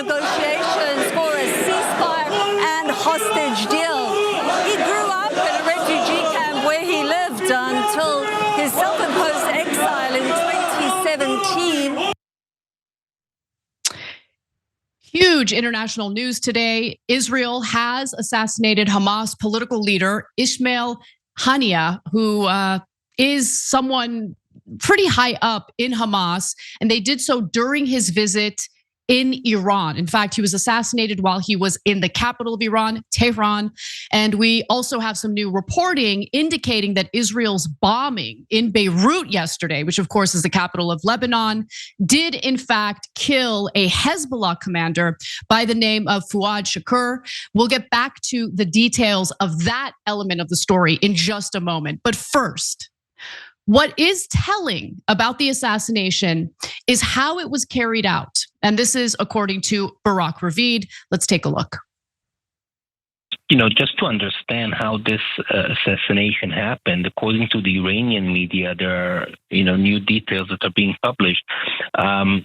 negotiations for a ceasefire and hostage deal. He grew up in a refugee camp where he lived until his self-imposed exile in 2017. Huge international news today. Israel has assassinated Hamas political leader Ismail Haniyeh, who is someone pretty high up in Hamas, and they did so during his visit in Iran. In fact, he was assassinated while he was in the capital of Iran, Tehran. And we also have some new reporting indicating that Israel's bombing in Beirut yesterday, which of course is the capital of Lebanon, did in fact kill a Hezbollah commander by the name of Fuad Shakur. We'll get back to the details of that element of the story in just a moment. But first, what is telling about the assassination is how it was carried out. And this is according to Barak Ravid. Let's take a look. Just to understand how this assassination happened, according to the Iranian media, there are, new details that are being published. Some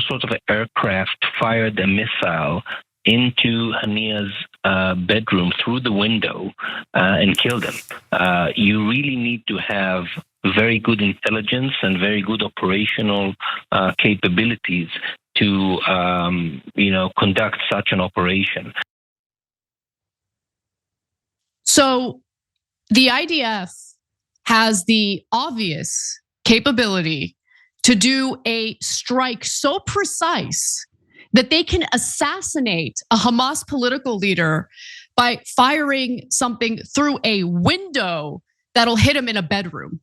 sort of aircraft fired a missile into Haniyeh's bedroom through the window and killed him. You really need to have very good intelligence and very good operational capabilities to, conduct such an operation. So the IDF has the obvious capability to do a strike so precise that they can assassinate a Hamas political leader by firing something through a window that'll hit him in a bedroom.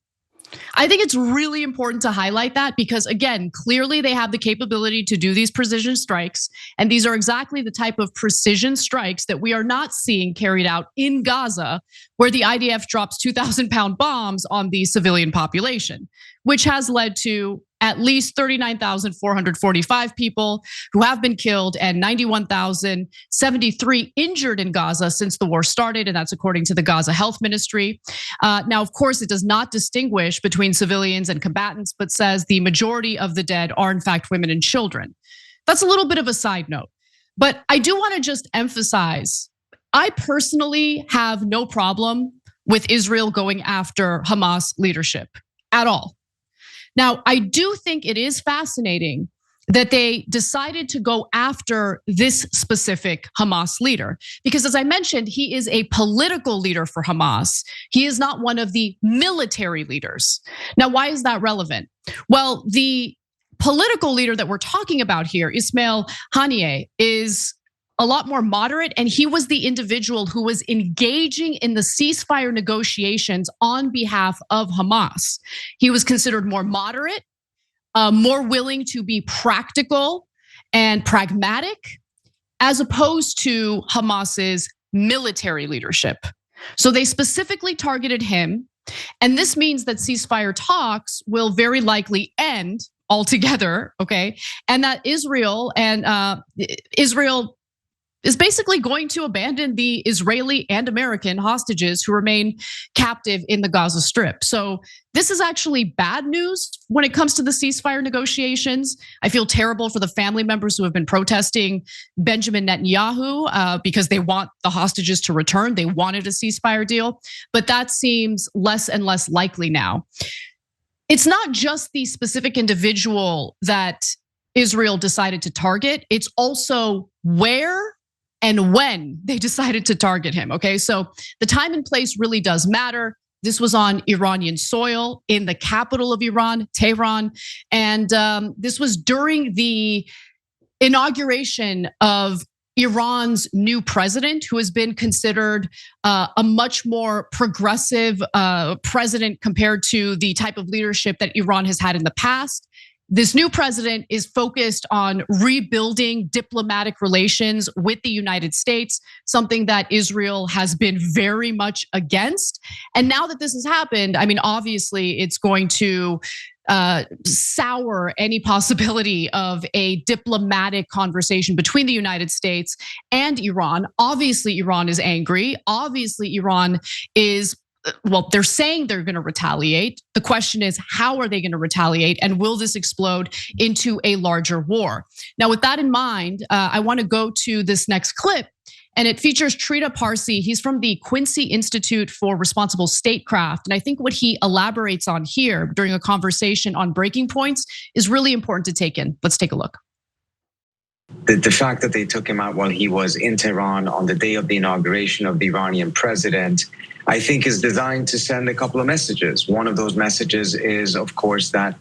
I think it's really important to highlight that because, again, clearly they have the capability to do these precision strikes. And these are exactly the type of precision strikes that we are not seeing carried out in Gaza, where the IDF drops 2,000-pound bombs on the civilian population, which has led to at least 39,445 people who have been killed and 91,073 injured in Gaza since the war started, and that's according to the Gaza Health Ministry. Now, of course, it does not distinguish between civilians and combatants, but says the majority of the dead are in fact women and children. That's a little bit of a side note, but I do want to just emphasize, I personally have no problem with Israel going after Hamas leadership at all. Now, I do think it is fascinating that they decided to go after this specific Hamas leader, because as I mentioned, he is a political leader for Hamas. He is not one of the military leaders. Now, why is that relevant? Well, the political leader that we're talking about here, Ismail Haniyeh, is a lot more moderate, and he was the individual who was engaging in the ceasefire negotiations on behalf of Hamas. He was considered more moderate, more willing to be practical and pragmatic, as opposed to Hamas's military leadership. So they specifically targeted him, and this means that ceasefire talks will very likely end altogether, okay? And that Israel is basically going to abandon the Israeli and American hostages who remain captive in the Gaza Strip. So this is actually bad news when it comes to the ceasefire negotiations. I feel terrible for the family members who have been protesting Benjamin Netanyahu because they want the hostages to return. They wanted a ceasefire deal, but that seems less and less likely now. It's not just the specific individual that Israel decided to target, it's also where and when they decided to target him, okay? So the time and place really does matter. This was on Iranian soil in the capital of Iran, Tehran. And this was during the inauguration of Iran's new president, who has been considered a much more progressive president compared to the type of leadership that Iran has had in the past. This new president is focused on rebuilding diplomatic relations with the United States, something that Israel has been very much against. And now that this has happened, I mean, obviously it's going to sour any possibility of a diplomatic conversation between the United States and Iran. Obviously, Iran is angry. Obviously, Iran is well, they're saying they're going to retaliate. The question is, how are they going to retaliate? And will this explode into a larger war? Now, with that in mind, I want to go to this next clip. And it features Trita Parsi. He's from the Quincy Institute for Responsible Statecraft. And I think what he elaborates on here during a conversation on breaking points is really important to take in. Let's take a look. The fact that they took him out while he was in Tehran on the day of the inauguration of the Iranian president, I think is designed to send a couple of messages. One of those messages is, of course, that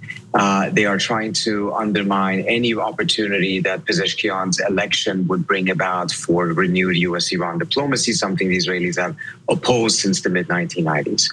they are trying to undermine any opportunity that Pezeshkian's election would bring about for renewed US-Iran diplomacy, something the Israelis have opposed since the mid-1990s.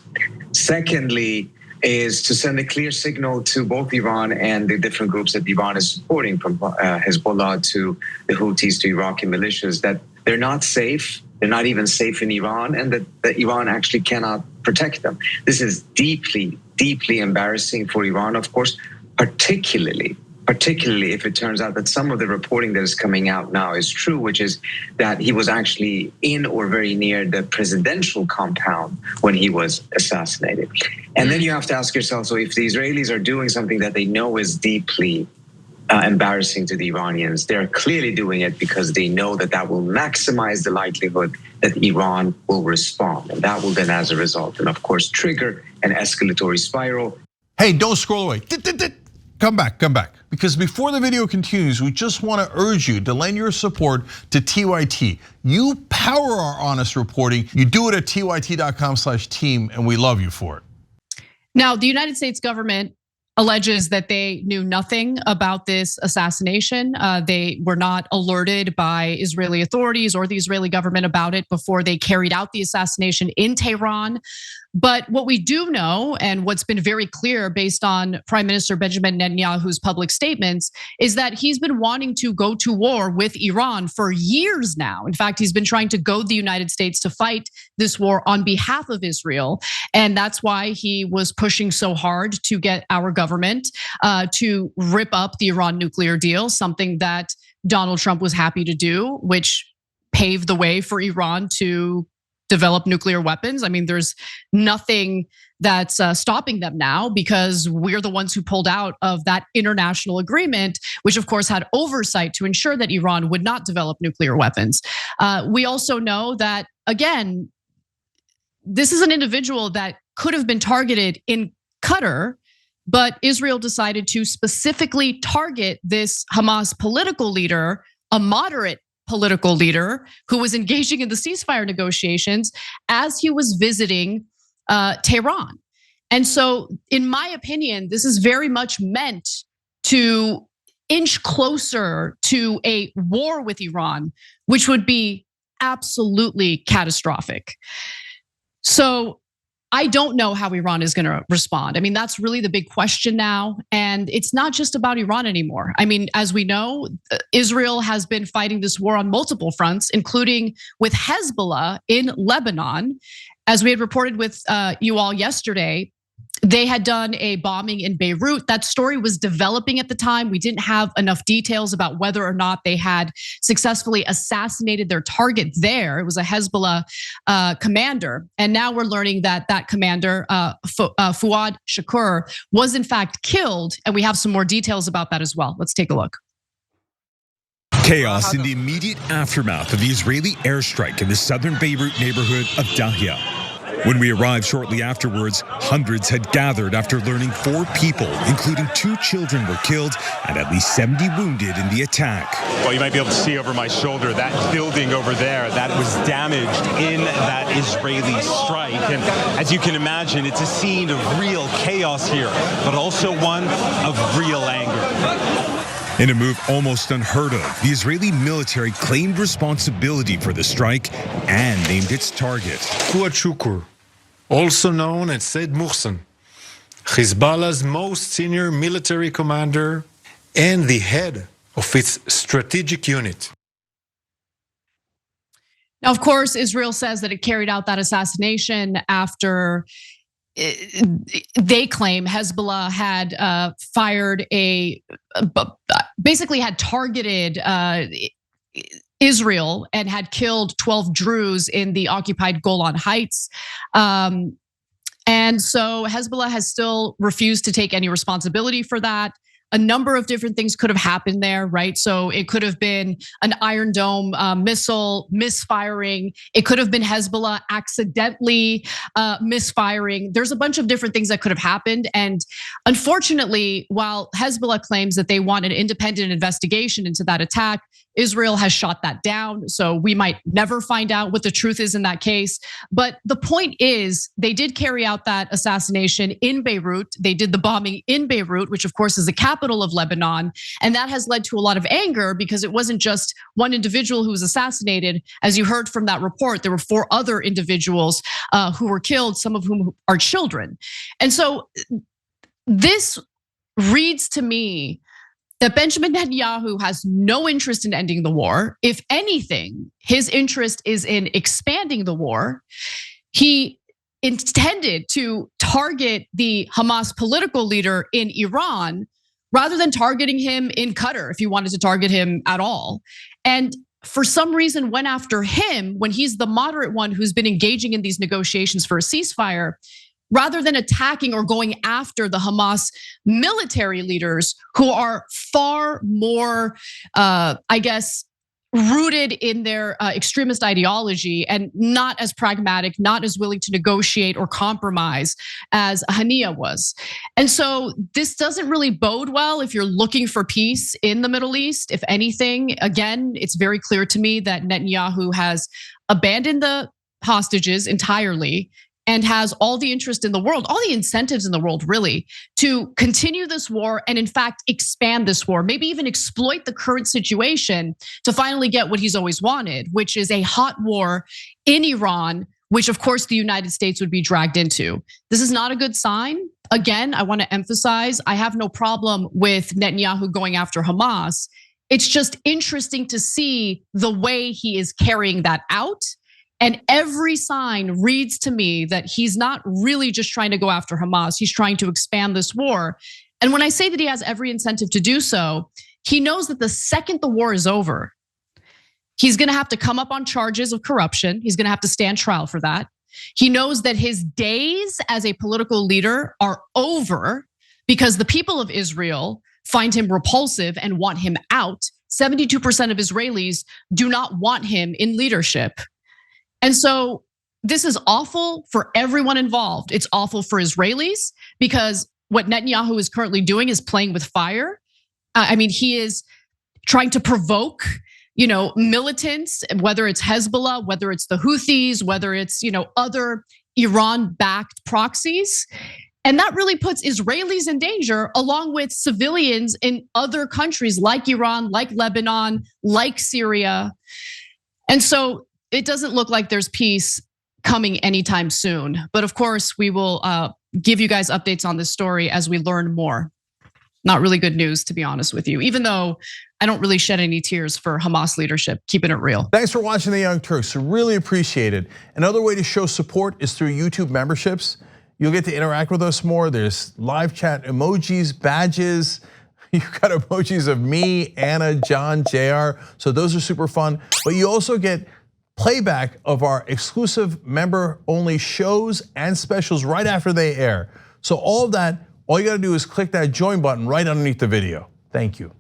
Secondly, is to send a clear signal to both Iran and the different groups that Iran is supporting, from Hezbollah to the Houthis to Iraqi militias, that they're not safe. They're not even safe in Iran, and that Iran actually cannot protect them. This is deeply, deeply embarrassing for Iran, of course, particularly if it turns out that some of the reporting that is coming out now is true, which is that he was actually in or very near the presidential compound when he was assassinated. And then you have to ask yourself, so if the Israelis are doing something that they know is deeply embarrassing to the Iranians, they're clearly doing it because they know that that will maximize the likelihood that Iran will respond. And that will then, as a result, and of course, trigger an escalatory spiral. Hey, don't scroll away. Come back. Because before the video continues, we just want to urge you to lend your support to TYT. You power our honest reporting. You do it at tyt.com/team, and we love you for it. Now, the United States government alleges that they knew nothing about this assassination. They were not alerted by Israeli authorities or the Israeli government about it before they carried out the assassination in Tehran. But what we do know, and what's been very clear based on Prime Minister Benjamin Netanyahu's public statements, is that he's been wanting to go to war with Iran for years now. In fact, he's been trying to goad the United States to fight this war on behalf of Israel. And that's why he was pushing so hard to get our government to rip up the Iran nuclear deal, something that Donald Trump was happy to do, which paved the way for Iran to develop nuclear weapons. I mean, there's nothing that's stopping them now because we're the ones who pulled out of that international agreement, which of course had oversight to ensure that Iran would not develop nuclear weapons. We also know that, again, this is an individual that could have been targeted in Qatar, but Israel decided to specifically target this Hamas political leader, a moderate political leader who was engaging in the ceasefire negotiations as he was visiting Tehran. And so, in my opinion, this is very much meant to inch closer to a war with Iran, which would be absolutely catastrophic. So I don't know how Iran is going to respond. I mean, that's really the big question now. And it's not just about Iran anymore. I mean, as we know, Israel has been fighting this war on multiple fronts, including with Hezbollah in Lebanon. As we had reported with you all yesterday, they had done a bombing in Beirut. That story was developing at the time. We didn't have enough details about whether or not they had successfully assassinated their target there. It was a Hezbollah commander. And now we're learning that that commander, Fuad Shakur, was in fact killed. And we have some more details about that as well. Let's take a look. Chaos in the immediate aftermath of the Israeli airstrike in the southern Beirut neighborhood of Dahya. When we arrived shortly afterwards, hundreds had gathered after learning 4 people, including 2 children, were killed and at least 70 wounded in the attack. Well, you might be able to see over my shoulder that building over there that was damaged in that Israeli strike. And as you can imagine, it's a scene of real chaos here, but also one of real anger. In a move almost unheard of, the Israeli military claimed responsibility for the strike and named its target. Fuad Shakur, also known as Said Muhsin, Hezbollah's most senior military commander and the head of its strategic unit. Now, of course, Israel says that it carried out that assassination after they claim Hezbollah had basically had targeted Israel and had killed 12 Druze in the occupied Golan Heights. And so Hezbollah has still refused to take any responsibility for that. A number of different things could have happened there, right? So it could have been an Iron Dome missile misfiring. It could have been Hezbollah accidentally misfiring. There's a bunch of different things that could have happened. And unfortunately, while Hezbollah claims that they want an independent investigation into that attack, Israel has shot that down. So we might never find out what the truth is in that case. But the point is, they did carry out that assassination in Beirut. They did the bombing in Beirut, which of course is the capital of Lebanon. And that has led to a lot of anger because it wasn't just one individual who was assassinated. As you heard from that report, there were 4 other individuals who were killed, some of whom are children. And so this reads to me that Benjamin Netanyahu has no interest in ending the war. If anything, his interest is in expanding the war. He intended to target the Hamas political leader in Iran rather than targeting him in Qatar, if he wanted to target him at all. And for some reason went after him when he's the moderate one who's been engaging in these negotiations for a ceasefire, rather than attacking or going after the Hamas military leaders who are far more, I guess, rooted in their extremist ideology and not as pragmatic, not as willing to negotiate or compromise as Haniyeh was. And so this doesn't really bode well if you're looking for peace in the Middle East. If anything, again, it's very clear to me that Netanyahu has abandoned the hostages entirely and has all the interest in the world, all the incentives in the world, really, to continue this war and in fact expand this war, maybe even exploit the current situation to finally get what he's always wanted, which is a hot war in Iran, which of course the United States would be dragged into. This is not a good sign. Again, I want to emphasize, I have no problem with Netanyahu going after Hamas. It's just interesting to see the way he is carrying that out. And every sign reads to me that he's not really just trying to go after Hamas. He's trying to expand this war. And when I say that he has every incentive to do so, he knows that the second the war is over, he's gonna have to come up on charges of corruption. He's gonna have to stand trial for that. He knows that his days as a political leader are over because the people of Israel find him repulsive and want him out. 72% of Israelis do not want him in leadership. And so this is awful for everyone involved. It's awful for Israelis because what Netanyahu is currently doing is playing with fire. I mean, he is trying to provoke, militants, whether it's Hezbollah, whether it's the Houthis, whether it's, other Iran-backed proxies. And that really puts Israelis in danger along with civilians in other countries like Iran, like Lebanon, like Syria. And so it doesn't look like there's peace coming anytime soon. But of course, we will give you guys updates on this story as we learn more. Not really good news, to be honest with you, even though I don't really shed any tears for Hamas leadership, keeping it real. Thanks for watching The Young Turks, really appreciate it. Another way to show support is through YouTube memberships. You'll get to interact with us more. There's live chat emojis, badges. You've got emojis of me, Anna, John, JR. So those are super fun. But you also get playback of our exclusive member-only shows and specials right after they air. So all of that, all you gotta do is click that join button right underneath the video. Thank you.